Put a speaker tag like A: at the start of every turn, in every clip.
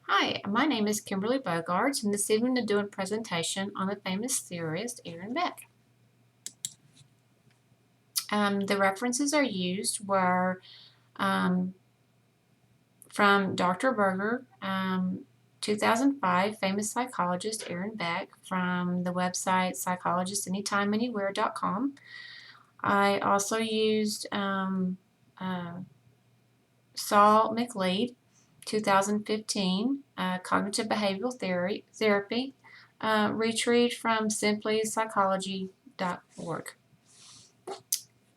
A: Hi, my name is Kimberly Bogarts, and this evening I'm doing a presentation on the famous theorist Aaron Beck. The references I used were um, from Dr. Berger, 2005, famous psychologist Aaron Beck, from the website psychologistanytimeanywhere.com. I also used Saul McLeod, 2015, Cognitive Behavioral Therapy, retrieved from simplypsychology.org.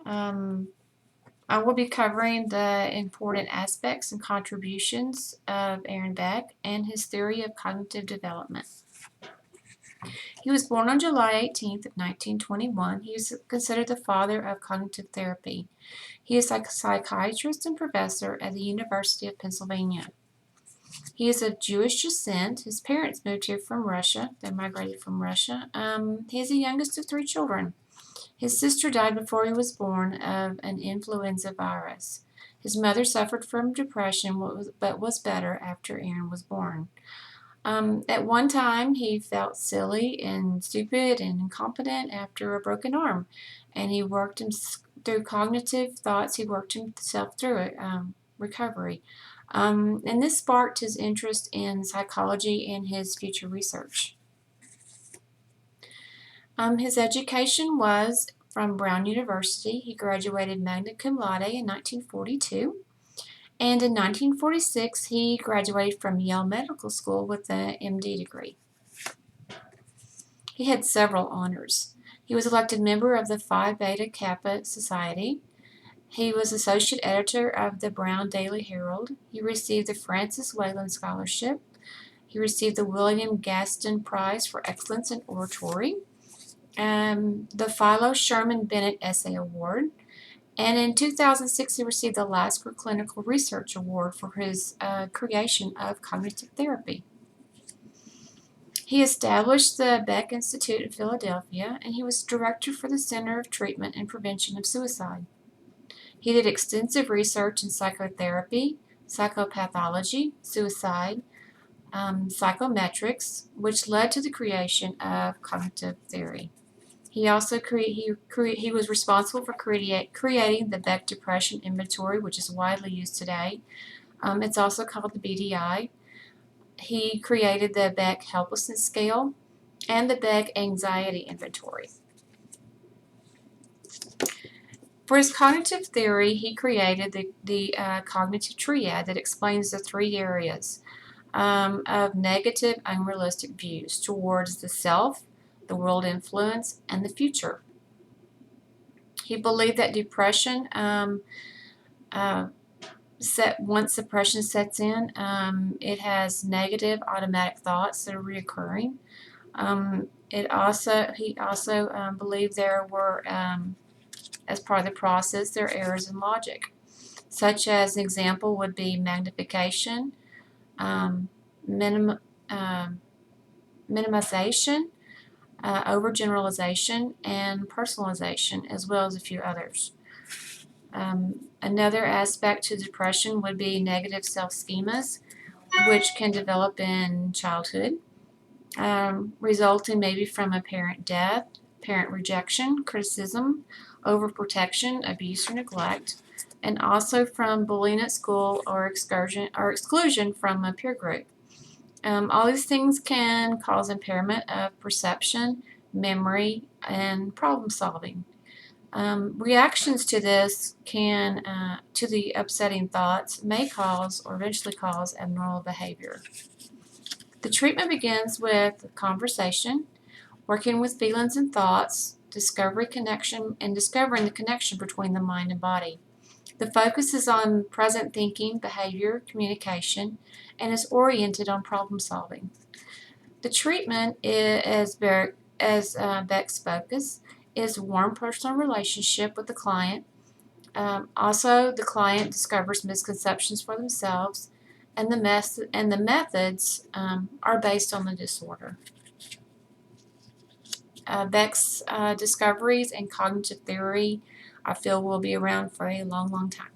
A: I will be covering the important aspects and contributions of Aaron Beck and his theory of cognitive development. He was born on July 18th of 1921. He is considered the father of cognitive therapy. He is a psychiatrist and professor at the University of Pennsylvania. He is of Jewish descent. His parents moved here from Russia. They migrated from Russia. He is the youngest of 3 children. His sister died before he was born of an influenza virus. His mother suffered from depression but was better after Aaron was born. At one time, he felt silly and stupid and incompetent after a broken arm, and he worked through cognitive thoughts. He worked himself through it, recovery. And this sparked his interest in psychology and his future research. His education was from Brown University. He graduated magna cum laude in 1942. And in 1946, he graduated from Yale Medical School with an MD degree. He had several honors. He was elected member of the Phi Beta Kappa Society. He was associate editor of the Brown Daily Herald. He received the Francis Wayland Scholarship. He received the William Gaston Prize for Excellence in Oratory, the Philo Sherman Bennett Essay Award, and in 2006 he received the Lasker Clinical Research Award for his creation of cognitive therapy. He established the Beck Institute in Philadelphia, and he was director for the Center of Treatment and Prevention of Suicide. He did extensive research in psychotherapy, psychopathology, suicide, psychometrics, which led to the creation of cognitive theory. He also he was responsible for creating the Beck Depression Inventory, which is widely used today. It's also called the BDI. He created the Beck Helplessness Scale and the Beck Anxiety Inventory. For his cognitive theory, he created the cognitive triad that explains the 3 areas of negative, unrealistic views towards the self, the world influence, and the future. He believed that depression, once depression sets in, it has negative automatic thoughts that are reoccurring. He also believed there were, as part of the process, there are errors in logic, such as an example would be magnification, minimization, overgeneralization, and personalization, as well as a few others. Another aspect to depression would be negative self-schemas, which can develop in childhood, resulting maybe from a parent death, parent rejection, criticism, overprotection, abuse, or neglect, and also from bullying at school or exclusion from a peer group. All these things can cause impairment of perception, memory, and problem solving. Reactions to this to the upsetting thoughts may cause or eventually cause abnormal behavior. The treatment begins with conversation, working with feelings and thoughts, discovering the connection between the mind and body. The focus is on present thinking, behavior, communication, and is oriented on problem solving. The treatment is Beck's focus is warm personal relationship with the client. Also, the client discovers misconceptions for themselves, and the methods are based on the disorder. Beck's discoveries and cognitive theory, I feel, will be around for a long, long time.